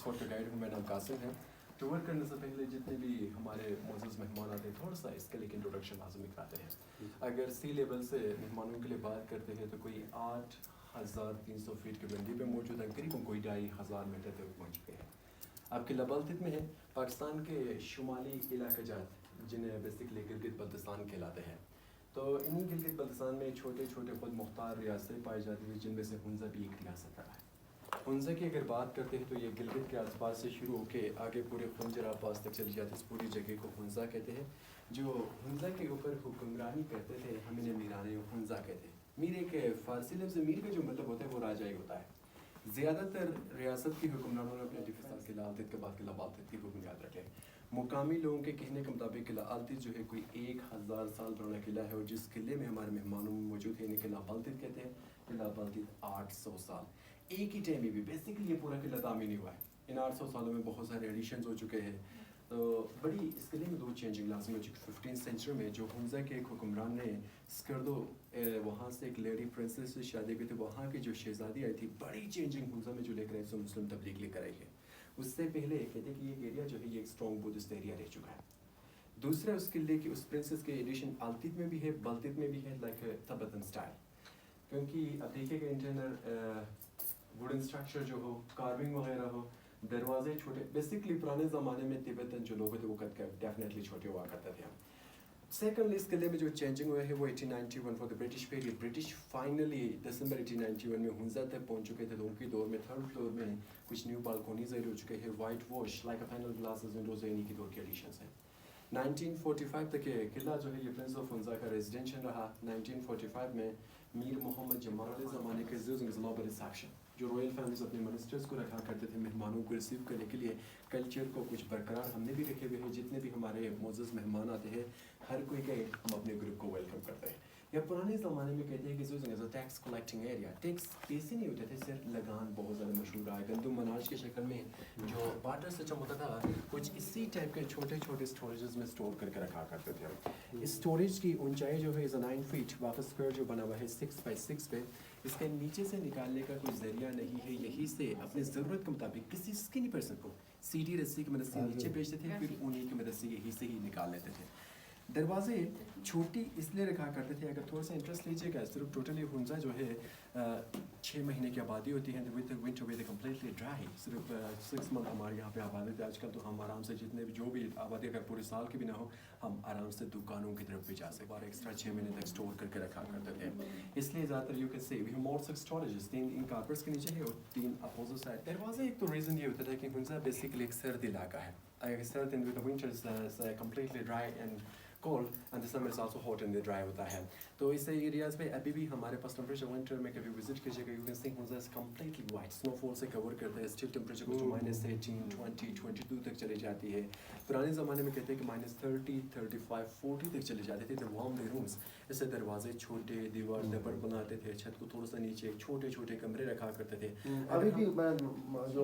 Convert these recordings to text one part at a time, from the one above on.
Oxford का guide हूँ, मेरा नाम कासिम है। टूर करने से पहले जितने भी हमारे मोअज़्ज़ज़ मेहमान आते हैं थोड़ा सा इसके लिए इंट्रोडक्शन लाजमी कराते हैं। अगर सी लेवल से मेहमानों के लिए बात करते हैं तो कोई 8,300 फीट की बुलंदी पे मौजूद है, करीबन कोई 2,500 मीटर तक पहुँच चुके हैं। आपके लबालतित में है पाकिस्तान के शुमाली इलाका जात जिन्हें बेसिकली गिलगित बल्तिस्तान कहलाते हैं। तो इन्हीं गिलगित बल्तिस्तान में छोटे छोटे खुद मुख्तार रियासतें पाई जाती हैं, जिनमें से हुंज़ा भी एक रियासत रहा है। हुंज़ा की अगर बात करते हैं तो ये गिलगित के आसपास से शुरू होकर आगे पूरे खुंजर आबास तक चली जाती है। इस पूरी जगह को हुंज़ा कहते हैं। जो हुंज़ा के ऊपर हुक्मरानी करते थे हम इन्हें मीराने हुंज़ा कहते हैं। मीर एक फ़ारसी लफ्ज़ मीर का जो मतलब होता है वो राजा ही होता है। ज़्यादातर रियासत के हुक्मरानों ने अपने डिफेंस किला आलतित के बाद किला बालतित की हुक्म याद रखे। मुकामी लोगों के कहने के मुताबिक किला आलतित जो है कोई 1,000 साल पुराना किला है, और जिस किले में हमारे मेहमानों में मौजूद है इन्हें किला बालतित कहते हैं। किला बालतित 800 साल एक ही टाइम में भी बेसिकली ये पूरा किला तामीर नहीं हुआ है। इन 800 सालों में बहुत सारे एडिशंस हो चुके हैं। तो बड़ी इस किले में 2 चेंजिंग लाजमी हो चुकी। 15th सेंचुरी में जो हुंज़ा के एक हुक्मरान ने स्कर्दो वहाँ से एक लेडी प्रिंसेस से शादी की थी, वहाँ की जो शहजादी आई थी, बड़ी चेंजिंग हुंज़ा में जो लेकर आई सो मुस्लिम तबलीग लेकर आई है। उससे पहले कहते हैं कि ये एरिया जो है ये एक स्ट्रॉन्ग बुद्धिस्ट एरिया रह चुका है। दूसरा उस किले की उस प्रिंसेस के एडिशन आलतित में भी है, बाल्तित में भी है, लाइक तिब्बतन स्टाइल। क्योंकि अब देखिएगा इंटरनल वुडन स्ट्रक्चर जो हो, कार्विंग वगैरह हो, दरवाजे छोटे, बेसिकली पुराने ज़माने में तिब्बतन जो लोग थे वो कद डेफिनेटली छोटे हुआ करते थे। सेकेंडली इस किले में जो चेंजिंग हुआ है वो 1891 for the British period. British finally December 1891 में हुंज़ा तक पहुंच चुके थे। तो उनकी दौर में 3rd फ्लोर में कुछ न्यू बालकोनीज ऐड हो चुके हैं, white wash like a panel glasses Windows इन्हीं की दौर के एडिशंस हैं। 1945 तक ये किला जो है ये प्रिंस ऑफ हुंज़ा का रेजिडेंशियल रहा। 1945 में मीर मोहम्मद जमाल के ज़माने के रिसेप्शन जो रॉयल फैमिलीज अपने मिनिस्टर्स को रखा करते थे मेहमानों को रिसीव करने के लिए, कल्चर को कुछ बरकरार हमने भी रखे हुए हैं। जितने भी हमारे मोअज़्ज़ज़ मेहमान आते हैं हर कोई का हम अपने ग्रुप को वेलकम करते हैं। या पुराने ज़माने में कहते हैं कि जो टैक्स कलेक्टिंग एरिया, टैक्स कैसे नहीं होते थे, सिर्फ लगान बहुत ज़्यादा मशहूर रहा है। गंदम अनाज के शक्ल में जो बाटर सिस्टम होता था कुछ इसी टाइप के छोटे छोटे स्टोरेजेस में स्टोर करके रखा करते थे। इस स्टोरेज की ऊंचाई जो है 9 फीट, वापस स्क्वायर जो बना हुआ है 6 by 6 पे। इसके नीचे से निकालने का कोई ज़रिया नहीं है, यहीं से अपनी ज़रूरत के मुताबिक किसी स्किनी पर्सन को सीढ़ी रस्सी की मदद से नीचे भेजते थे, फिर उन्हीं की मदद से यहीं से ही निकाल लेते थे। दरवाजे छोटी इसलिए रखा करते थे, अगर थोड़ा सा इंटरेस्ट लीजिएगा, सिर्फ टोटली हुंज़ा जो है 6 महीने की आबादी होती है। With winter with completely dry, सिर्फ 6 मंथ हमारे यहाँ पे आबादी थी। आजकल तो हम आराम से जितने भी जो भी आबादी अगर पूरे साल की भी ना हो, हम आराम से दुकानों की तरफ भी जा सकते। और एक्स्ट्रा 6 महीने तक स्टोर करके रखा करते थे। इसलिए ज़्यादातर you can say we have modes of storages, 3 इन कार्पेट्स के नीचे है और 3 अपोजिट साइड। दरवाजे एक तो रीज़न ये होता था कि हुंज़ा बेसिकली एक सर्द इलाका है। अगर सर्द in the winters completely dry and cold and December is also hot and dry होता है। तो इस एरियाज़ में अभी भी हमारे पास टेम्परेचर विंटर में कभी विजिट कीजिएगा you can see Hunza is completely white, snowfall से कवर करता है। स्टिल टेम्परेचर को -18, 20, 22 तक चली जाती है। पुराने ज़माने में कहते हैं कि -30, 35, 40 तक चली जाती थी। द वार्म द रूम्स, इससे दरवाजे छोटे, दीवार दबर बनाते थे, छत को थोड़ा सा नीचे छोटे छोटे कमरे रखा करते थे। अभी भी जो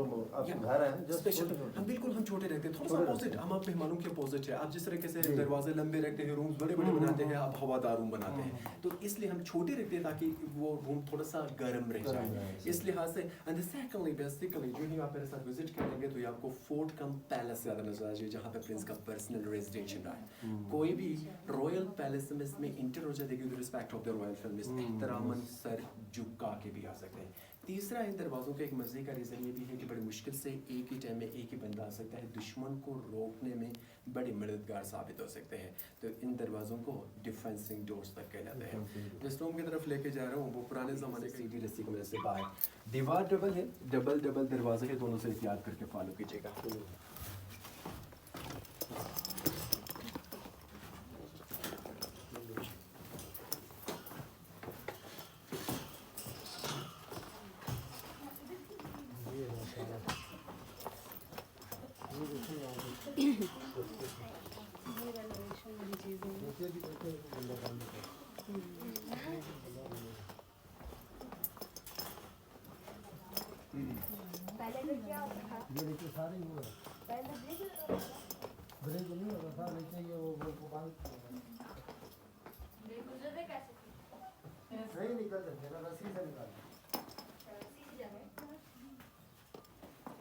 घर है स्पेशल हम बिल्कुल हम छोटे रहते हैं, थोड़ा सा अपोजिट, हम आप मेहमानों के अपोजिट है। आप जिस तरीके से दरवाजे लंबे रखते हैं, रूम्स बड़े बड़े बनाते हैं, आप हवादार रूम बनाते हैं, तो इसलिए हम छोटे रखते हैं ताकि वो रूम थोड़ा सा गर्म रह जाए। इस लिहाज से एंड सेकंडली बेसिकली जो ही आप मेरे साथ विजिट करेंगे तो ये आपको फोर्ट कम पैलेस ज़्यादा नजर आ जाए, जहाँ पे प्रिंस का पर्सनल रेजिडेंशियल रहा है। कोई भी रॉयल पैलेस में इसमें इंटर हो जाएगी with respect of the royal families, एहतरामन सर झुका के भी आ सकते हैं। तीसरा इन दरवाज़ों का एक मज़े का रीज़न ये भी है कि बड़ी मुश्किल से एक ही टाइम में एक ही बंदा आ सकता है, दुश्मन को रोकने में बड़े मददगार साबित हो सकते हैं। तो इन दरवाज़ों को डिफेंसिंग डोर्स तक कहलाते हैं। जिस रूम की तरफ लेके जा रहा हूँ वो पुराने ज़माने की सीधी रस्सी की वजह से बाहर दीवार डबल है, डबल दरवाजे हैं, दोनों से एहतियात करके फॉलो कीजिएगा। पहले तो क्या होता था, ये देखिए सारे वो है, पहले ब्रेक नहीं होता था, नीचे ये वो बाल गुजरते कैसे थे? नहीं निकल सकते ना, रस्सी से निकाल सीधी जगह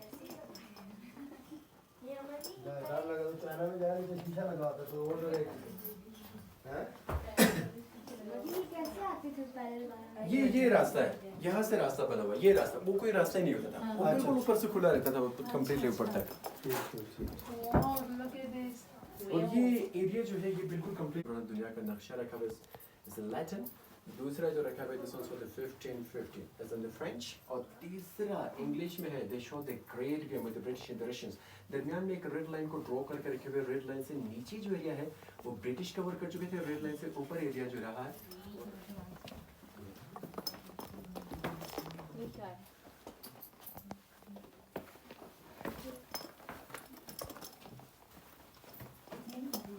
ऐसी डर लगा तो चाइना में जाने से शीशा लगा होता तो और डरेगी हैं ये कैसे आते थे पैदल बाहर? ये रास्ता है, यहाँ से रास्ता बना हुआ है, ये रास्ता, वो कोई रास्ता ही नहीं होता था, वो बिल्कुल ऊपर से खुला रहता था, वो कम्प्लीटली ऊपर तक। Wow, look at this. और ये एरिया जो है ये बिल्कुल कंप्लीट दुनिया का नक्शा रखा हुआ है इस लैटिन, दूसरा जो रखा हुआ है this was for the 1550 age in the French, और तीसरा इंग्लिश में है they show the great game with the British interactions. दरमियान में एक रेड लाइन को ड्रॉ करके रखे हुए, रेड लाइन से नीचे जो एरिया है वो ब्रिटिश कवर कर चुके थे, रेड लाइन से ऊपर एरिया जो रहा है ये क्या है?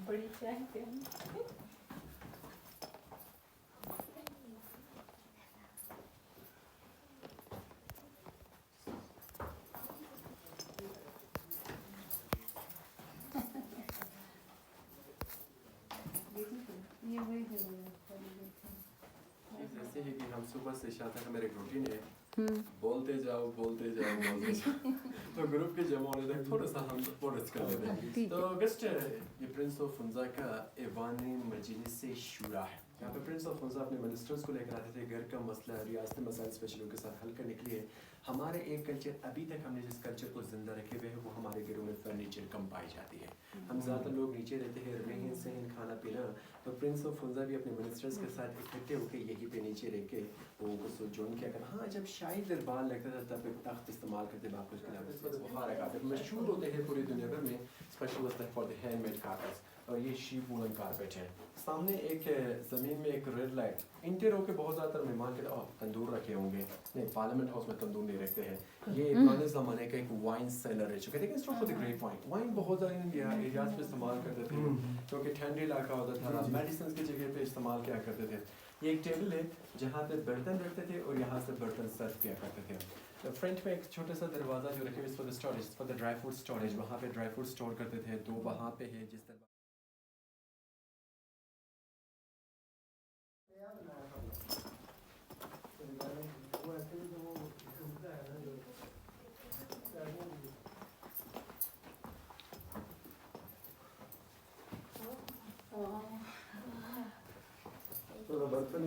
बड़ी चाय पे ये वही जगह है। ऐसे ही कि हम सुबह से शाम तक हमारे रूटीन है बोलते जाओ बोलते जाओ तो ग्रुप के जमा होने तक थोड़ा सा हम पोरस कर लेते हैं। तो गेस्ट ये प्रिंस ऑफ फुंजा का ऐवान मजलिस से शुरा है, यहाँ पे प्रिंस ऑफ फुंजा अपने मिनिस्टर्स को लेकर आते थे, घर का मसला रियासती मसाइल स्पेशलों के साथ हल करने के लिए। हमारे एक कल्चर अभी तक हमने जिस कल्चर को जिंदा रखे हुए है वो हमारे घरों में फर्नीचर कम पाई जाती है, हम ज़्यादातर लोग नीचे रहते हैं, रहन सहन खाना पीना। तो प्रिंस ऑफ फुंजा भी अपने मिनिस्टर्स के साथ इकट्ठे होकर यहीं पे नीचे रह के वो उसको ज्वाइन किया करना। हाँ, जब शाही दरबार लगता था तब एक तख्त इस्तेमाल करते बाप कुछ के बुखार कारपेट मशहूर होते हैं पूरी दुनिया भर में, स्पेशलिस्ट है फॉर द हैंडमेड कारपेट्स, और ये शीप वूलन कारपेट है। सामने एक ज़मीन में एक रेड लाइट, इंटीरियर के बहुत ज़्यादातर मेहमान के तंदूर रखे होंगे, नहीं पार्लियामेंट हाउस में तंदूर नहीं रखते हैं। ये पुराने ज़माने का एक वाइन सेलर है, चूँकि देखिए store for the grape wine बहुत ज़्यादा इंडिया एरियाज में इस्तेमाल करते थे क्योंकि ठंडी इलाका होता था, मेडिसिन की जगह पे इस्तेमाल किया करते थे। ये एक टेबल है जहाँ पे बर्तन रखते थे और यहाँ से बर्तन सर्व किया करते थे। तो फ्रंट में एक छोटा सा दरवाज़ा जो रखे हुए for the storage, for the dry fruit storage, वहाँ पे ड्राई फ्रूट स्टोर करते थे। दो वहाँ पे है जिस तरह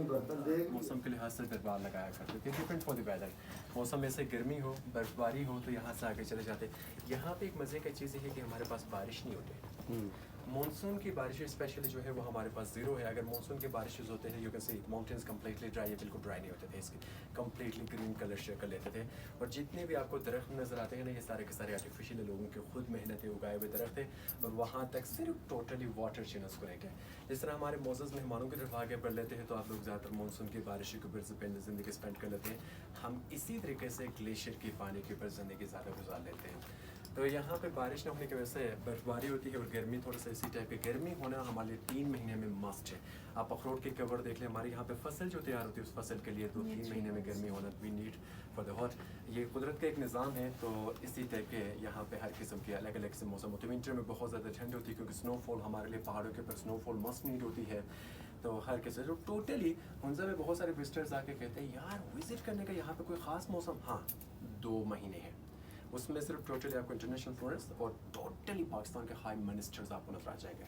बर्तन देख मौसम के लिहाज से दरबार लगाया करते थे, डिफरेंट फॉर द वेदर। मौसम में से गर्मी हो बर्फबारी हो तो यहाँ से आगे चले जाते। यहाँ पे एक मज़े की चीज़ है कि हमारे पास बारिश नहीं होती, मानसून की बारिशें स्पेशली जो है वो हमारे पास ज़ीरो है। अगर मानसून के बारिशें होते हैं you can C mountains completely dry है, बिल्कुल ड्राई नहीं होते थे, इसके कम्प्लीटली ग्रीन कलर शक्ल लेते थे। और जितने भी आपको दरख्त नज़र आते हैं ना ये सारे के सारे आर्टिफिशियल लोगों के खुद मेहनतें उगाए हुए दरख्त थे, और वहाँ तक सिर्फ टोटली वाटर चेंज को लेकर। जिस तरह हमारे मोज़ज़ मेहमानों की तरफ आगे बढ़ लेते हैं तो आप लोग ज़्यादातर मानसून की बारिशों के ऊपर ज़िंदगी स्पेंड कर लेते हैं, हम इसी तरीके से ग्लेशियर के पानी के ऊपर ज़िंदगी ज़्यादा गुजार लेते हैं। तो यहाँ पे बारिश न होने की वजह से बर्फबारी होती है और गर्मी थोड़ा सा इसी टाइप की गर्मी होना हमारे लिए 3 महीने में मस्ट है। आप अखरोट की कवर देख लें, हमारे यहाँ पे फसल जो तैयार होती है उस फसल के लिए 2-3 महीने में गर्मी होना we need for the hot. ये कुदरत का एक निज़ाम है, तो इसी टाइप के यहाँ पे हर किस्म के अलग अलग से मौसम होते हैं। विंटर में बहुत ज़्यादा ठंड होती है क्योंकि स्नोफॉल हमारे लिए पहाड़ों के ऊपर स्नोफॉल मस्ट नीड होती है। तो हर किस्म जो टोटली हुंजा में बहुत सारे विजिटर्स आके कहते हैं यार विज़िट करने का यहाँ पे कोई ख़ास मौसम, हाँ 2 महीने है, उसमें सिर्फ टोटली आपको इंटरनेशनल फ्लोरिस्ट और टोटली पाकिस्तान के हाई मिनिस्टर्स आपको नजर आ जाएंगे।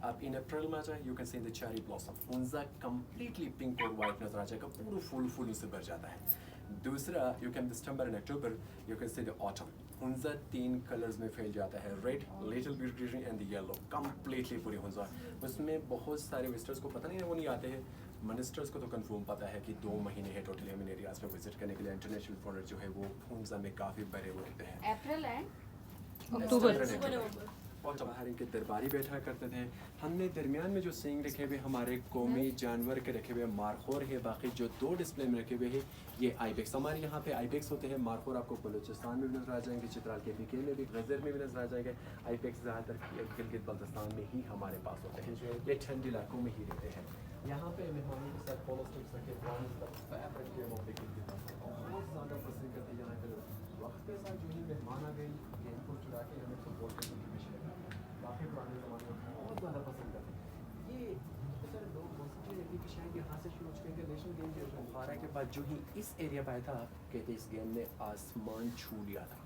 आप इन अप्रैल में आ जाए you can see the cherry blossom, Hunza completely pink और वाइट नजर आ जाएगा, पूरा फूल से भर जाता है। दूसरा you can December and October you can see the autumn, Hunza 3 colours में फैल जाता है, red, little bit green and the yellow, completely पूरी हुंजा। उसमें बहुत सारे विजिटर्स को पता नहीं है, वो नहीं आते हैं, मिनिस्टर्स को तो कंफर्म पता है कि 2 महीने है टोटली हम इन एरियाज में विजिट करने के लिए। इंटरनेशनल फॉरेनर जो है वो हुंजा में काफ़ी बड़े हुए रहते हैं। अप्रैल एंड अक्टूबर और बाहर इनके दरबारी बैठा करते थे। हमने दरमियान में जो सींग रखे हुए हमारे कौमी जानवर के रखे हुए मारखोर है, बाकी जो 2 डिस्प्ले में रखे हुए हैं ये आइबेक्स। हमारे यहाँ पे आइबेक्स होते हैं, मारखोर आपको बलूचिस्तान में भी नजर आ जाएंगे, चित्राल के बीके में भी, गजर में भी नजर आ जाएंगे। आइबेक्स ज़्यादातर गिलगित बल्तिस्तान में ही हमारे पास होते हैं, ये ठंड इलाकों में ही रहते हैं। यहाँ पे मेहमानों के साथ पोलो स्टिक्स रखे, फैब्रिक के बहुत ज़्यादा पसंद करते हैं। यहाँ पे वक्त के साथ जो ही मेहमान आ गए गेम को चुरा के हमें फुटबॉल खेलने की विश है, काफ़ी पुराने ज़माने में बहुत ज़्यादा पसंद करते हैं। ये सर लोग मौसम रहती कि शायद यहाँ से शुरू हो चुके हैं नेशनल गेम जो बुखारा के बाद जो ही इस एरिया पर आया था कहते इस गेम ने आसमान छू लिया था।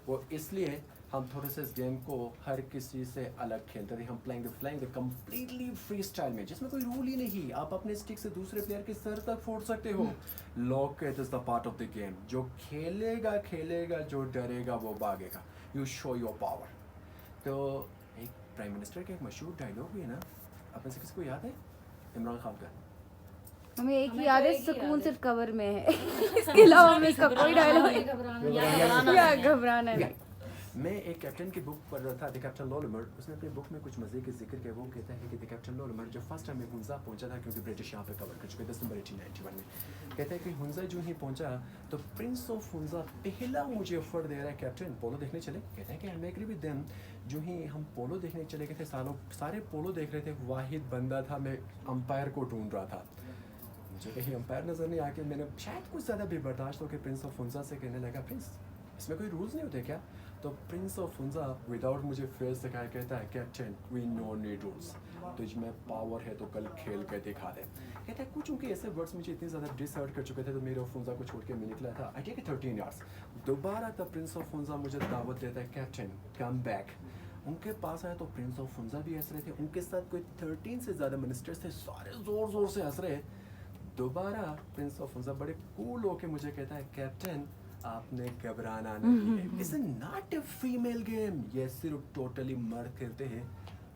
वो इसलिए हम थोड़े से इस गेम को हर किसी से अलग खेलते थे. हम playing the completely free style में, जिसमें कोई रूल ही नहीं. आप अपने स्टिक से दूसरे प्लेयर के सर तक फोड़ सकते हो. Lock it is the part of the game. जो खेलेगा, जो डरेगा वो भागेगा. You show your power. तो एक प्राइम मिनिस्टर का एक मशहूर डायलॉग भी है ना, अपने से किसी को याद है? इमरान खान का. हमें एक ही याद है, सुकून सिर्फ कवर में है. इसके अलावा हमें इसका कोई डायलॉग घबराना नहीं. मैं एक कैप्टन की बुक पढ़ रहा था, द कैप्टन लॉरिमर. उसने अपनी बुक में कुछ मज़े के जिक्र किया. वो कहता है कि द कैप्टन लॉरिमर जब फर्स्ट टाइम हुंजा पहुंचा था, क्योंकि ब्रिटिश यहाँ पे कवर कर चुके थे दिसंबर 1891 में. कहता है कि हुंजा जो ही पहुंचा तो प्रिंस ऑफ हुंजा पहला मुझे ऑफर दे रहा है, कैप्टन पोलो देखने चले. कहता है कि आई एग्री विद देम. जो ही हम पोलो देखने चले गए थे, सारे पोलो देख रहे थे. वाहिद बंदा था, मैं अंपायर को ढूंढ रहा था. मुझे कहीं अंपायर नज़र नहीं आके मैंने शायद कुछ ज़्यादा भी बर्दाश्त हो के प्रिंस ऑफ हुंजा से कहने लगा, प्रिंस इसमें कोई रूल्स नहीं होते क्या? तो प्रिंस ऑफ हुंजा विदाउट मुझे फेस दिखाया कहता है, captain we no need rules. तुझ में पावर है तो कल खेल के दिखा दे. कहता है कुछ उनके ऐसे वर्ड्स मुझे इतने ज़्यादा डिसहर्ट कर चुके थे, तो मेरे ऑफ हुंजा को छोड़ के मैं निकला था. I take 13 yards. दोबारा तब प्रिंस ऑफ हुंजा मुझे दावत देता है, कैप्टन कम बैक. उनके पास आया तो प्रिंस ऑफ हुंजा भी हंस रहे थे. उनके साथ कोई 13 से ज़्यादा मिनिस्टर्स थे, सारे ज़ोर से हंस रहे. दोबारा प्रिंस ऑफ हुंजा बड़े कूल होके मुझे कहता है, कैप्टन आपने घबराना नहीं है. It's not a female game. ये सिर्फ टोटली मर्द खेलते हैं.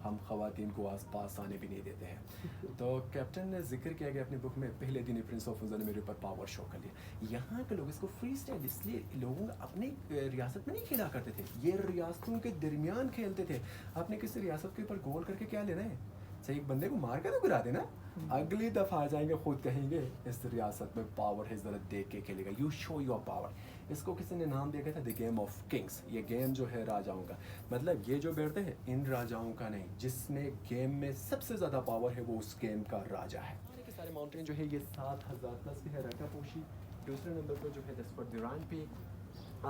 हम खवातीन को आस पास आने भी नहीं देते हैं. तो कैप्टन ने जिक्र किया गया अपनी बुक में, पहले दिन ही प्रिंस ऑफ हुंजा ने मेरे ऊपर पावर शो कर लिया. यहाँ के लोग इसको फ्री स्टाइल इसलिए लोगों अपनी रियासत में नहीं खेला करते थे, ये रियासतों के दरमियान खेलते थे. आपने किसी रियासत के ऊपर गोल करके क्या लेना है? सही एक बंदे को मार कर तो गिरा देना. अगली दफ़ा आ जाएंगे खुद कहेंगे इस रियासत में पावर है, ज़रा देख के खेलेगा. You show your power. इसको किसी ने नाम दिया था द गेम ऑफ किंग्स. ये गेम जो है राजाओं का, मतलब ये जो बैठते हैं इन राजाओं का नहीं, जिसमें गेम में सबसे ज़्यादा पावर है वो उस गेम का राजा है. सारे माउंटेन जो है ये 7000 प्लस के है. रकापोशी दूसरे नंबर पर जो है दुरान पीक.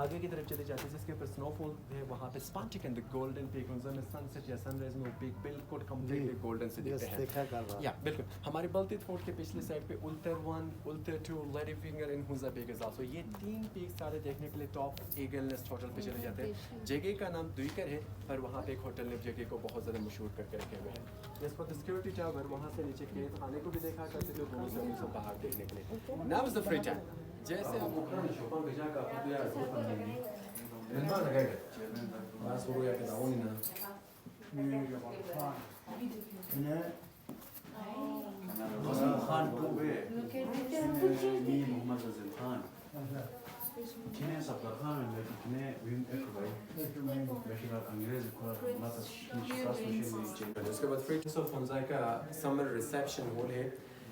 आगे की तरफ चले जाते हैं जिसके ऊपर स्नोफॉल है, वहाँ पे स्पांटिक एंड द गोल्डन पीक. उनमें सनसेट या सनराइज में वो पीक बिल्कुल कंप्लीटली गोल्डन से दिखते हैं. या बिल्कुल हमारे बल्ती फोर्ट के पिछले साइड पे उल्तर 1, उल्तर 2, lady finger and Hunza peak is also. ये 3 पीक सारे देखने के लिए टॉप ईगल नेस्ट होटल पे चले जाते हैं. जगह का नाम दुईकर है, पर वहाँ पे एक होटल ने जगह को बहुत ज़्यादा मशहूर करके रखे हुए हैं. इस पर सिक्योरिटी टावर, वहाँ से नीचे केस खाने को भी देखा करते थे दोनों से बाहर देखने के लिए. Now is the free time. जैसे आप शोपन भेजा का मेहमान लगेगा बस वो या के दावनी ना खान को बे मी मोहम्मद रज़ील खान किने सब खान में किने विन एक भाई बेशुमार अंग्रेज को मतलब निश्चित मशीन. उसके बाद फ्री ऑफ हुंजा का समर रिसेप्शन हॉल है.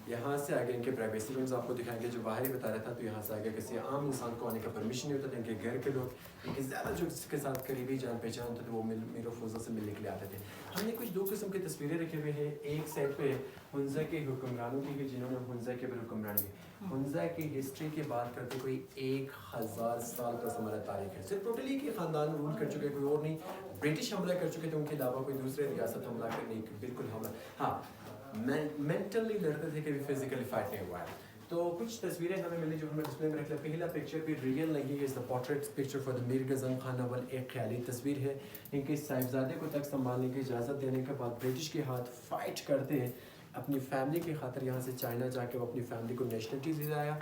यहाँ से आगे इनके प्राइवेसी रूम्स आपको दिखाएंगे. जो बाहर ही बता रहा था, तो यहाँ से आगे किसी आम इंसान को आने का परमिशन नहीं होता था. इनके घर के लोग इनके ज़्यादा जो इसके साथ करीबी जान पहचान होते थे वो मीर ऑफ हुंजा से मिलने के लिए आते थे. हमने कुछ 2 किस्म की तस्वीरें रखे हुए हैं. एक साइड पे हुंजा के हुक्मरानों की, जिन्होंने हुंजा के ऊपर हुक्मरानी की. हुंजा की हिस्ट्री की बात करते कोई 1000 साल का हमारा तारीख है. सिर्फ टोटली के ख़ानदान रूल कर चुके, कोई और नहीं. ब्रिटिश हमला कर चुके थे, उनके अलावा कोई दूसरे रियासत हमला करने बिल्कुल हमला. हाँ, मेंटली लड़ते थे, कभी फिजिकली फाइट नहीं हुआ है. तो कुछ तस्वीरें हमें मिली जो हमें डिस्प्ले में रख लिया. पहला पिक्चर भी रियल नहीं है. Is the portrait picture for the Mir Ghazan Khan अव्वल. एक ख्याली तस्वीर है. इनके साहिबजादे को तक संभालने की इजाज़त देने के बाद ब्रिटिश के हाथ फाइट करते हैं अपनी फैमिली की खातिर. यहाँ से चाइना जाके वो अपनी फैमिली को नेशनलिटी दिलाया.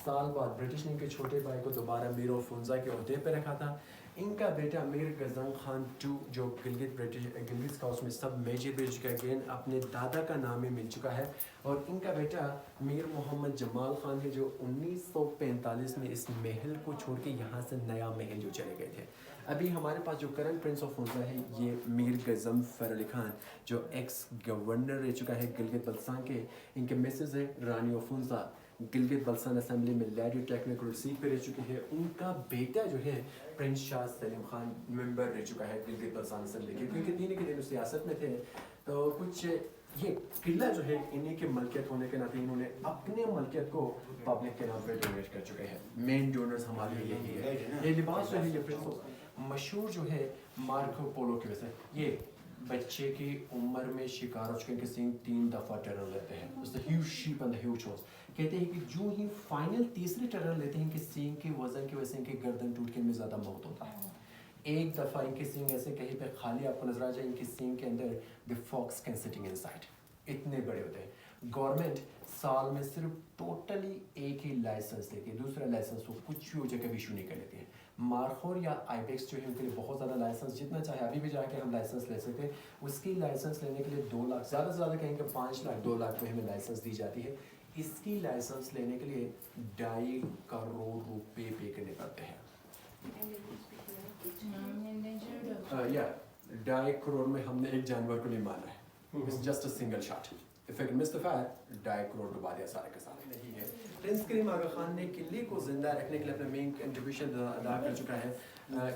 साल बाद ब्रिटिश ने इनके छोटे भाई को दोबारा मीर ऑफ हुंजा के ओहदे पे रखा था. इनका बेटा मीर गज़न खान 2 जो गिलगित स्काउट्स में सब मेजर भेज चुका है, अगेन अपने दादा का नाम ही मिल चुका है. और इनका बेटा मीर मोहम्मद जमाल खान है जो 1945 में इस महल को छोड़ के यहाँ से नया महल जो चले गए थे. अभी हमारे पास जो करंट प्रिंस ऑफ हुंजा है ये मीर गज़नफ़र अली खान जो एक्स गवर्नर रह चुका है गिलगित बल्तिस्तान के. इनके मिसेस है रानी ऑफ हुंजा, गिलगित बल्तिस्तान असेंबली में लेडी टेक्निकल सीट पे रह चुकी है. उनका बेटा जो है प्रिंस शाह सलीम खान मेंबर रह चुका है गिलगित बल्तिस्तान असेंबली के, क्योंकि 3 के दिन सियासत में थे. तो कुछ ये किला जो है इन्हीं के मलकियत होने के नाते इन्होंने अपने मलकियत को पब्लिक के नाम पे डोनेट कर चुके हैं. मेन डोनर्स हमारे यही है. ये लिबास जो है ये प्रिंस मशहूर जो है मार्को पोलो की वजह से. ये बच्चे की उम्र में शिकार हो चुके हैं, सींग 3 दफ़ा टर्न लेते हैं. Huge sheep and huge horse. कहते हैं कि जो ही फाइनल तीसरी टर्न लेते हैं कि सींग के वजन की वजह से इनके गर्दन टूट के इनमें ज़्यादा मौत होता है. एक दफ़ा इनके सींग ऐसे कहीं पे खाली आपको नजर आ जाए, इनके सींग के अंदर the fox can sitting inside, इतने बड़े होते हैं। गवर्नमेंट साल में सिर्फ टोटली एक ही लाइसेंस लेती है, दूसरा लाइसेंस वो कुछ भी हो जाए कभी इशू नहीं कर लेती है। मारखोर या आईबेक्स जो है उनके लिए बहुत ज़्यादा लाइसेंस, जितना चाहे अभी भी जाके हम लाइसेंस ले सकते हैं। उसकी लाइसेंस लेने के लिए 2 लाख, ज़्यादा से ज़्यादा कहेंगे 5 लाख, 2 लाख में हमें लाइसेंस दी जाती है। इसकी लाइसेंस लेने के लिए 2.5 करोड़ रुपए पे करने पड़ते हैं। या 2.5 करोड़ में हमने एक जानवर को नहीं मारा है, it's just a single shot. If it miss the fire, 2.5 crore डुबा दिया सारे के सारे। नहीं है, प्रिंस करीम आगा खान ने किले को जिंदा रखने के लिए अपना मेन कंट्रीब्यूशन अदा कर चुका है।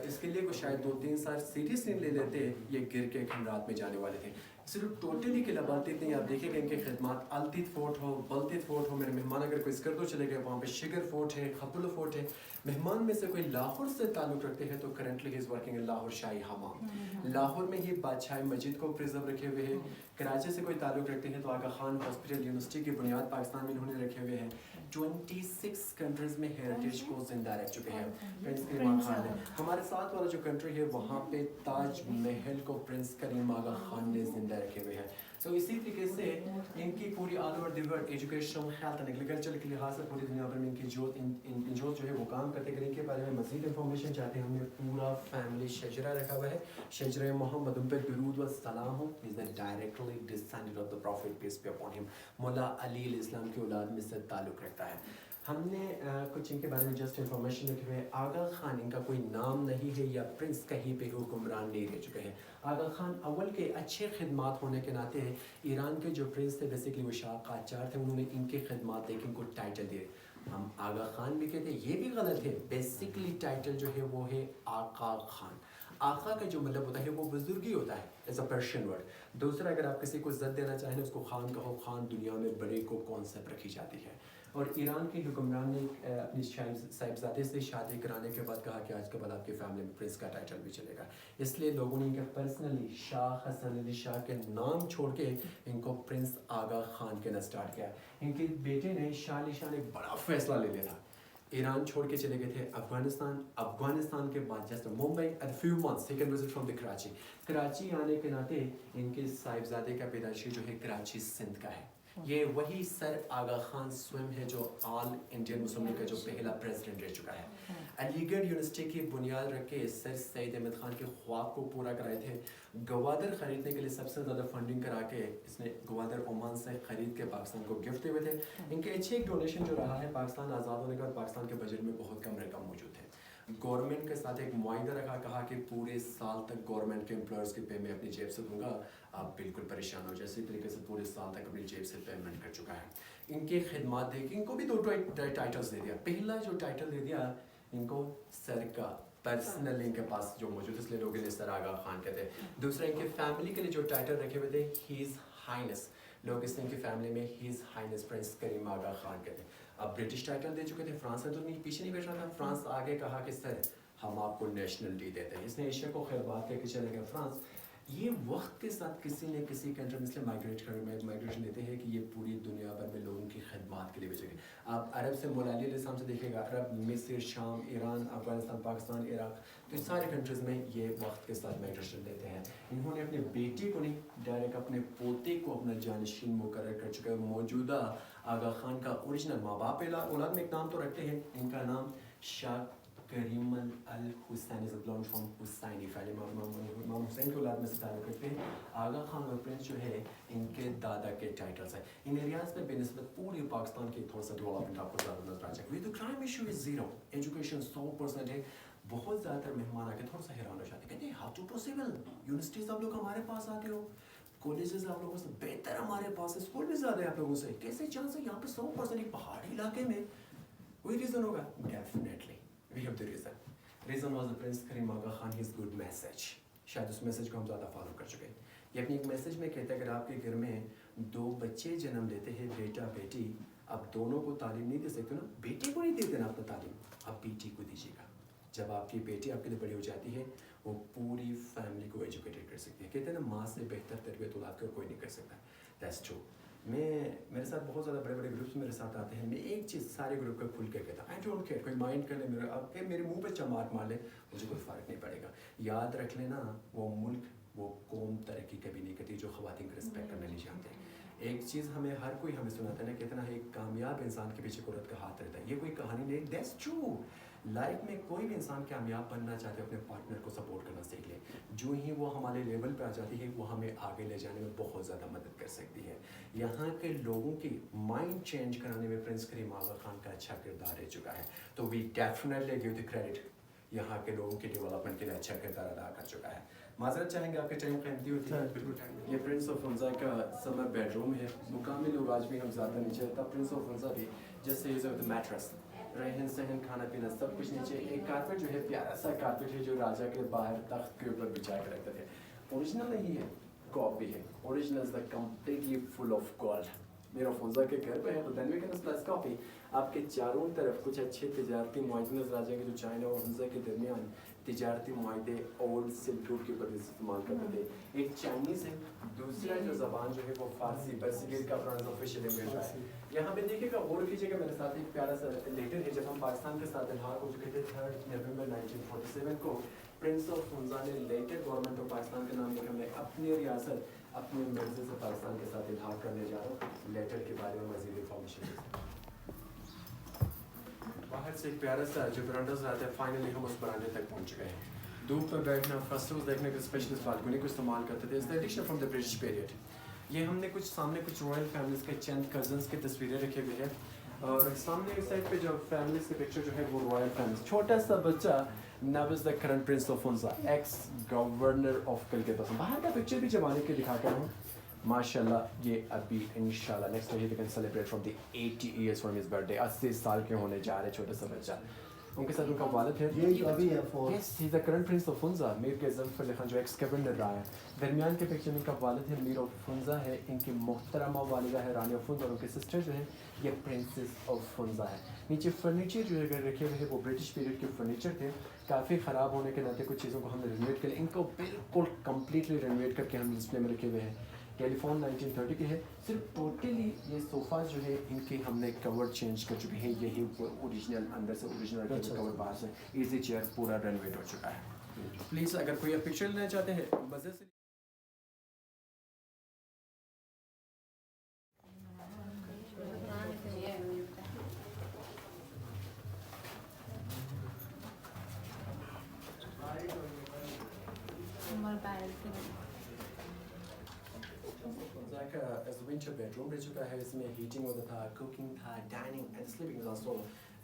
इस किले को शायद 2-3 साल सीरियसली ले लेते, ये गिर के खंडात में जाने वाले थे। सिर्फ टोटली किला बालतीत नहीं, आप देखेंगे इनके खिदमात अलतीत फोर्ट हो, बलतीत फोर्ट हो, मेरे मेहमान अगर कोई स्कर्दो चले गए वहाँ पे शिगर फोर्ट है, खतुल फोर्ट है। मेहमान में से कोई लाहौर से ताल्लुक़ रखते हैं तो currently he is working in Lahore Shahi Hammam. Lahore में ही बादशाह मस्जिद को प्रिजर्व रखे हुए हैं। कराची से कोई ताल्लुक़ रखते हैं तो आगा खान हॉस्पिटल यूनिवर्सिटी की बुनियाद पाकिस्तान में इन्होंने रखे हुए हैं। 26 कंट्रीज़ में हेरिटेज को जिंदा रख चुके हैं प्रिंस करीम आगा खान ने। हमारे साथ वाला जो कंट्री है वहाँ पे ताज महल को प्रिंस करीम आगा खान ने जिंदा रखे हुए हैं। तो इसी तरीके से इनकी पूरी all over the world education, health and agriculture के लिहाज से पूरी दुनिया भर में इनकी जो है वो काम करते हैं। इनके बारे में मज़ीद इंफॉर्मेशन चाहते हैं, हमने पूरा फैमिली शजरा रखा हुआ है। शजरा मोहम्मद उन पर दुरूद व सलाम हो। Is the directly descendant of the prophet peace be upon him. Maula Ali इस्लाम की औलाद में से ताल्लुक़ रखता है। हमने कुछ इनके बारे में जस्ट इंफॉर्मेशन रखी हुई है। आगा खान इनका कोई नाम नहीं है या प्रिंस कहीं पे हुक्मरान नहीं रह चुके हैं। आगा खान अव्वल के अच्छे खिदमात होने के नाते ईरान के जो प्रिंस थे बेसिकली वो शाह काचार थे, उन्होंने इनके खिदमात देख इनको टाइटल दिए। हम आगा खान भी कहते हैं, ये भी गलत है। बेसिकली टाइटल जो है वो है आका खान। आका का जो मतलब होता है वो बुजुर्गी होता है, एज अ पर्शियन वर्ड। दूसरा अगर आप किसी को इज्जत देना चाहें उसको खान कहो। खान दुनिया में बड़े को कॉन्सेप्ट रखी जाती है। और ईरान के हुक्मरान ने अपनी साहिबजादे से शादी कराने के बाद कहा कि आज के बाद आपकी फैमिली में प्रिंस का टाइटल भी चलेगा। इसलिए लोगों ने इनका पर्सनली शाह हसन अली शाह के नाम छोड़ के इनको प्रिंस आगा खान के ना स्टार्ट किया। इनके बेटे ने शाह अली शाह ने एक बड़ा फैसला ले लिया था। ईरान छोड़ के चले गए थे अफगानिस्तान के बाद just Mumbai eight few months he can visit from the Karachi आने के नाते इनके साहिबजादे का पैदाइशी जो है कराची सिंध का है। ये वही सर आगा खान स्वयं है जो ऑल इंडियन मुस्लिम लीग का जो पहला प्रेसिडेंट रह चुका है। अलीगढ़ यूनिवर्सिटी की बुनियाद रख के सर सईद अहमद खान के ख्वाब को पूरा कराए थे। गवादर खरीदने के लिए सबसे ज़्यादा फंडिंग करा के इसने गवादर ओमान से खरीद के पाकिस्तान को गिफ्ट दिए हुए थे। इनके अच्छे एक डोनेशन जो रहा है पाकिस्तान आज़ाद होने के बाद पाकिस्तान के बजट में बहुत कम रकम मौजूद है। गवर्नमेंट के साथ एक मुआहिदा रखा, कहा कि पूरे साल तक गवर्नमेंट के एम्प्लॉयर्स के पे मैं अपनी जेब से दूंगा, आप बिल्कुल परेशान हो। जैसे तरीके से पूरे साल तक अपनी जेब से पेमेंट कर चुका है। इनके खिदमात देख इनको भी 2 टाइटल्स दे दिया। पहला जो टाइटल दे दिया इनको सर का पर्सनल इनके पास जो मौजूद है इसलिए लोग इन्हें सर आगा खान कहते हैं। दूसरा इनके फैमिली के लिए जो टाइटल रखे हुए थे हीज़ हाइनेस, लोग इसने इनकी फैमिली में हीज़ हाइनेस प्रिंस करीम आगा खान कहते हैं। अब ब्रिटिश टाइटल दे चुके थे, फ्रांस ने तो नहीं पीछे नहीं बैठ रहा था। फ्रांस आगे कहा कि सर हम आपको नेशनलिटी देते हैं। इसने एशिया को खैर बात करके चले गए फ्रांस। ये वक्त के साथ किसी ने किसी कंट्री में इसलिए माइग्रेशन देते हैं कि ये पूरी दुनिया भर में लोगों की खिदमत के लिए भेजेंगे। आप अरब से मौला अली इस्लाम से देखिएगा, अरब, मिस्र, शाम, ईरान, अफगानिस्तान, पाकिस्तान, इराक, तो सारे कंट्रीज़ में ये वक्त के साथ माइग्रेशन देते हैं। इन्होंने अपने बेटी को नहीं डायरेक्ट अपने पोते को अपना जानशीन मुकर्रर कर चुका है। मौजूदा आगा खान का ओरिजिनल माँ बाप औलाद में एक नाम तो रखते हैं, इनका नाम शाह करीम अल हुसैनी फ्रॉम हुसैनी फैमिली, इमाम हुसैन की औलाद में से ताल्लुक़ रखते हैं। आगा खान और प्रिंस जो है इनके दादा के टाइटल्स हैं। इन एरियाज़ में बेनिस्बत पूरी पाकिस्तान की थोड़ा सा डेवलपमेंट आपको ज़्यादा नजर आ जाएगा। तो क्राइम इशू इज़ 0, एजुकेशन 100% है। बहुत ज़्यादातर मेहमान आके थोड़ा सा हैरान हो जाते हैं, कहते हैं हाउ टू पॉसिबल, यूनिवर्सिटीज़ आप लोग हमारे पास आते हो, कॉलेजेस आप लोगों से बेहतर हमारे पास है, स्कूल भी ज़्यादा है आप लोगों से, कैसे चांस है यहाँ पे 100% एक पहाड़ी इलाके में? कोई रीज़न होगा? Definitely we have the reason was the Prince Karim Aga Khan, his good message। शायद उस मैसेज को हम ज़्यादा फॉलो कर चुके हैं। ये अपनी एक मैसेज में कहते हैं अगर आपके घर में 2 बच्चे जन्म लेते हैं, बेटा बेटी, आप दोनों को तालीम नहीं दे सकते ना, बेटे को नहीं देते ना अपना तालीम, आप बेटी को दीजिएगा। जब आपकी बेटी आपके लिए बड़ी हो जाती है वो पूरी फैमिली को एजुकेटेड कर सकती है। कहते हैं ना माँ से बेहतर तरबियत औलाद को कोई नहीं कर सकता। That's true. میرے ساتھ بہت زیادہ بڑے بڑے گروپس میرے ساتھ آتے ہیں, میں ایک چیز سارے گروپ کا کھل کے کہتا ہوں, آئی ڈونٹ کیئر, کوئی مائنڈ کر لے میرا, اب میرے منہ پہ چماٹ مار لے, مجھے کوئی فرق نہیں پڑے گا. یاد رکھ لینا وہ ملک وہ قوم ترقی کبھی نہیں کرتی جو خواتین کو رسپیکٹ کرنے نہیں جانتے. ایک چیز ہر کوئی ہمیں سناتا ہے نا, کہتے ہیں ایک کامیاب انسان کے پیچھے عورت کا ہاتھ رہتا ہے, یہ کوئی کہانی نہیں, دیٹس ٹرو. لائف میں کوئی بھی انسان کامیاب بننا چاہتے اپنے پارٹنر کو سپورٹ کرنا سیکھ لے, جو ہی وہ ہمارے لیول پہ آ جاتی ہے وہ ہمیں آگے لے جانے میں بہت زیادہ مدد کر سکتی ہے. یہاں کے لوگوں کی مائنڈ چینج کرانے میں پرنس کریم آغا خان کا اچھا کردار رہ چکا ہے, تو we definitely give the credit, یہاں کے لوگوں کی ڈیولپمنٹ کے لیے اچھا کردار ادا کر چکا ہے. معذرت چاہیں گے آپ کے ٹائم قیمتی ہوتی ہے. یہ پرنس آف حمزہ کا سمر بیڈ روم ہے, مقامی لوگ آج بھی ہم زیادہ نیچے رہتا. پرنس آف حمزہ بھی جیسے یوز آف دا میٹرس, رہن سہن کھانا پینا سب کچھ نیچے. ایک کارپیٹ جو ہے پیارا سا کارپیٹ ہے جو راجا کے باہر تخت کے اوپر بچھا کے رکھتے تھے. اوریجنل نہیں ہے, کاپی ہے. Original is the completely full of gold. میرا حمزہ کے گھر پہ ہے تو then we can plus copy. آپ کے چاروں طرف کچھ اچھے تجارتی معاہدے نظر آ جائیں گے جو چائنا اور حمزہ کے درمیان تجارتی معاہدے اولڈ سلک روٹ کے اوپر استعمال کرتے تھے. ایک چائنیز ہے, دوسرا جو زبان جو ہے وہ فارسی, برصغیر کا فرانس آفیشیل لینگویج ہے. یہاں پہ دیکھیے گا, غور کیجیے گا, میرے ساتھ ایک پیارا سا لیٹر ہے. جب ہم پاکستان کے ساتھ الحاق ہو چکے تھے 3 نومبر 1947 کو, پرنس آف حمزہ نے لیٹر گورنمنٹ آف پاکستان کے نام لکھا, میں اپنی ریاست اپنے مرضی سے پاکستان کے ساتھ الحاق کرنے جا رہا ہوں. لیٹر کے بارے میں مزید انفارمیشن باہر سے ایک پیارا سا جو برانڈا آتا ہے. فائنلی ہم اس برانڈے تک پہنچ گئے ہیں. دھوپ پر بیٹھنا, فیسٹیولس دیکھنے کے اسپیشلسٹ بالکونی کو استعمال کرتے تھے. اس edition from the British period. یہ ہم نے کچھ سامنے کچھ رائل فیملیز کے چند کزنس کی تصویریں رکھے ہوئے ہیں, اور سامنے اس سائڈ پہ جو فیملیز کے پکچر جو ہے وہ رائل فیملیز. چھوٹا سا بچہ now is the current prince of Hunza, ex governor of Calcutta. باہر کا پکچر بھی جب آنے کے دکھا کر ہوں, ماشاءاللہ یہ ابھی انشاءاللہ next year they can celebrate from the 80 years from his birthday. 80 سال کے ہونے جا رہے چھوٹا سا بچہ. ان کے ساتھ ان کا والد ہے, یہی تو ابھی ہے for. yes he is the current prince of Hunza, Mir کے ظفر علی خان جو ایکس گورنر رہا ہے. درمیان کے پکچر میں ان کا والد ہے میر آف حنزہ ہے, ان کی محترمہ والدہ ہے رانی آف حنزہ, اور ان کے سسٹر جو ہے یہ پرنسس آف حنزہ ہے. نیچے فرنیچر جو ہے رکھے ہوئے ہیں وہ برٹش پیریڈ کے فرنیچر تھے, کافی خراب ہونے کے ناطے کچھ چیزوں کو ہم نے رینویٹ کر, ان کو بالکل کمپلیٹلی رینویٹ کر کے ہم ڈسپلے میں رکھے ہوئے ہیں. ٹیلیفون 1930 کے ہے. صرف ٹوٹلی یہ صوفہ جو ہے ان کے ہم نے کور چینج کر چکے ہیں, یہی اوریجنل اندر سے اوریجنل کور باہر سے. ایزی چیئر پورا رینویٹ ہو چکا ہے. پلیز اگر کوئی پکچر لینا چاہتے ہیں مزے سے ونٹر بیڈ روم رہ چکا ہے. اس میں ہیٹنگ ہوتا تھا, کوکنگ تھا, dining and sleeping is also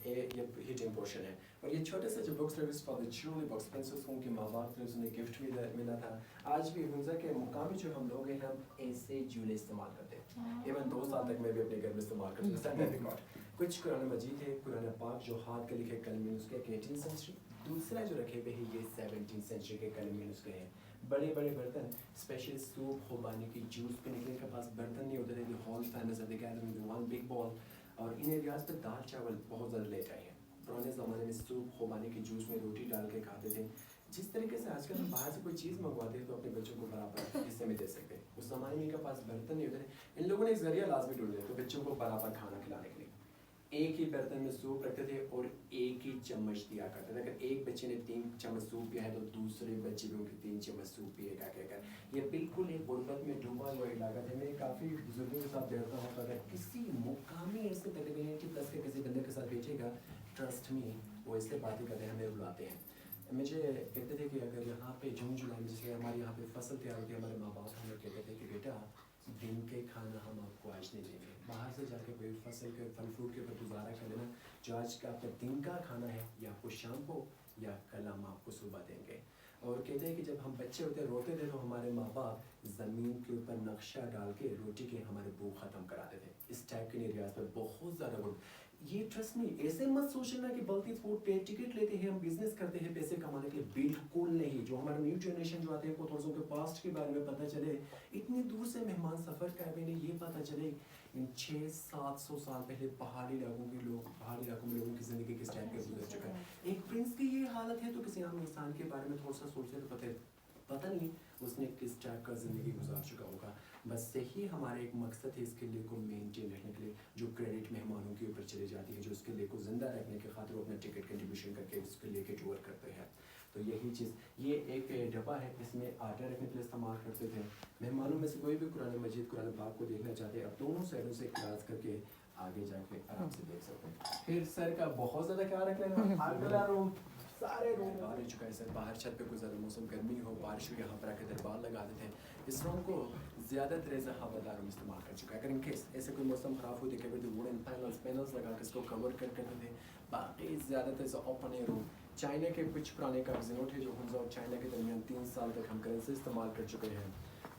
یہ ہیٹنگ پورشن ہے. اور یہ چھوٹے سے جو book service for the children books princess ان کے ماں باپ سے انہیں گفٹ بھی ملا تھا. آج بھی حنزہ کے مقامی جو ہم لوگ ہیں ہم ایسے جھولے استعمال کرتے ہیں. ایون 2 سال تک میں بھی اپنے گھر میں استعمال کرتا ہوں. کچھ قرآن مجید ہے, قرآن پاک جو ہاتھ کے لکھے کلمے اس کے 18 سینچری, دوسرا جو رکھے ہوئے ہیں یہ 17 سینچری کے کلمے اس کے ہیں. بڑے بڑے برتن, اسپیشلی سوپ خوبانی کی جوس پہ نکلنے کے پاس برتن نہیں ہوتے تھے. ہال فیملیز آتے گیدر ود ون بگ بال, اور ان ایریاز پہ دال چاول بہت زیادہ لیٹ آئے ہیں. پرانے زمانے میں سوپ خوبانی کی جوس میں روٹی ڈال کے کھاتے تھے. جس طریقے سے آج کل ہم باہر سے کوئی چیز منگواتے ہیں تو اپنے بچوں کو برابر حصے میں دے سکتے ہیں. اس زمانے میں ان کے پاس برتن نہیں ہوتے تھے. ان لوگوں نے ایک ذریعہ لازمی ڈھونڈ لیا تو بچوں کو برابر کھانا کھلانے کے لیے ایک ہی برتن میں سوپ رکھتے تھے اور ایک ہی چمچ دیا کرتے تھے. اگر ایک بچے نے 3 چمچ سوپ پیا ہے تو دوسرے بچے بھی ان کے 3 چمچ سوپ پیے گا کہہ کر. یہ بالکل ایک غربت میں ڈوبا ہوا علاقہ ہے. میں کافی بزرگوں کے ساتھ بیٹھتا ہوں, اگر کسی مقامی اس کے تقریباً 80+ کے کسی بندے کے ساتھ بیٹھے گا, ٹرسٹ میں وہ اس سے باتیں کرتے ہیں, ہمیں بلاتے ہیں. مجھے کہتے تھے کہ اگر یہاں پہ جون جولائی میں جیسے ہمارے یہاں پہ فصل تیار ہوتی ہے, ہمارے ماں باپ ہمیں کہتے تھے کہ بیٹا دن کے کھانا ہم آپ کو آج نہیں دیں گے, باہر سے جا کے کوئی فصل کے پھل فروٹ کے اوپر گزارا کر لینا, جو آج کا آپ کا دن کا کھانا ہے یا آپ کو شام کو یا کل ہم آپ کو صبح دیں گے. اور کہتے ہیں کہ جب ہم بچے ہوتے روتے تھے تو ہمارے ماں باپ زمین کے اوپر نقشہ ڈال کے روٹی کے ہمارے بھوک ختم کراتے تھے. اس ٹائپ کے ایریاز پر بہت زیادہ یہ ٹرسٹ نہیں, ایسے مت سوچنا کہ بلتی فوڈ پہ ٹکٹ لیتے ہیں ہم بزنس کرتے ہیں پیسے کمانے کے لیے, بالکل نہیں. جو ہمارا نیو جنریشن جو آتے ہیں کو تھوڑا سا ان کے پاسٹ کے بارے میں پتہ چلے, اتنی دور سے مہمان سفر کر رہے ہیں, یہ پتہ چلے ان 600-700 سال پہلے پہاڑی علاقوں میں لوگوں کی زندگی کس ٹائپ کے گزر چکا ہے. ایک پرنس کی یہ حالت ہے تو کسی عام انسان کے بارے میں تھوڑا سا سوچے تو پتہ نہیں اس نے کس ٹائپ کا زندگی گزار چکا ہوگا. بس یہی ہمارا ایک مقصد ہے اس قلعے کو مینٹین رکھنے کے لیے, جو کریڈٹ مہمانوں کے اوپر چلی جاتی ہے, جو اس قلعے کو زندہ رکھنے کے خاطر وہ اپنا ٹکٹ کنٹریبیوشن کر کے اس قلعے کے ٹور کرتے ہیں. تو یہی چیز, یہ ایک ڈبہ ہے, اس میں آٹا رکھنے کے لیے استعمال کرتے تھے. مہمانوں میں سے کوئی بھی قرآن مجید قرآن پاک کو دیکھنا چاہتے ہیں, اب دونوں سائڈوں سے کراس کر کے آگے جا کے آرام سے دیکھ سکتے ہیں. پھر سر کا بہت زیادہ خیال رکھنا ہے, روم سارے روم باہر ہو چکا ہے سر. باہر چھت پہ کوئی زیادہ موسم گرمی ہو, بارش ہو, یہاں پر آ کے دربار لگا دیتے ہیں. اس روم کو زیادہ تر ایز اے ہوادار روم استعمال کر چکا ہے. اگر ان کیس ایسے کوئی موسم خراب ہوتی ہے, ووڈن پینلز لگا کے اس کو کور کر کے دیتے ہیں. باقی زیادہ تر اوپن ہے روم. چائنا کے کچھ پرانے قابض نوٹ ہے جو ہنزا اور چائنا کے درمیان 3 سال تک ہم کرنسی استعمال کر چکے ہیں.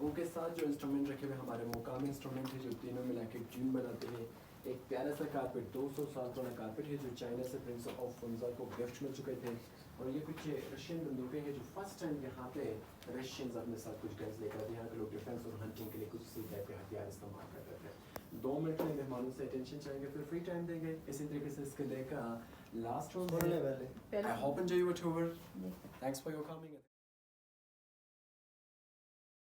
ان کے ساتھ جو انسٹرومنٹ رکھے ہوئے ہمارے مقامی انسٹرومنٹ ہے, جو تینوں ملا کے ٹیون بناتے ہیں. ایک پیارا سا کارپیٹ, 200 سال پرانا کارپیٹ ہے, جو چائنا سے پرنس آف ہنزا کو گفٹ مل چکے تھے. اور یہ کچھ رشین بندوقیں ہیں جو فرسٹ ٹائم یہاں پہ رشینز اپنے ساتھ کچھ گنز لے کر, یہاں کے لوگ ڈیفینس اور ہنٹنگ کے لیے کچھ اسی ٹائپ کے ہتھیار استعمال کرتے تھے. 2 منٹ میں مہمانوں سے اٹینشن چاہیں گے, پھر فری ٹائم دیں گے. اسی طریقے سے اس قلعے کا لاسٹ روم ہے. I hope enjoy your tour. Thanks for your coming.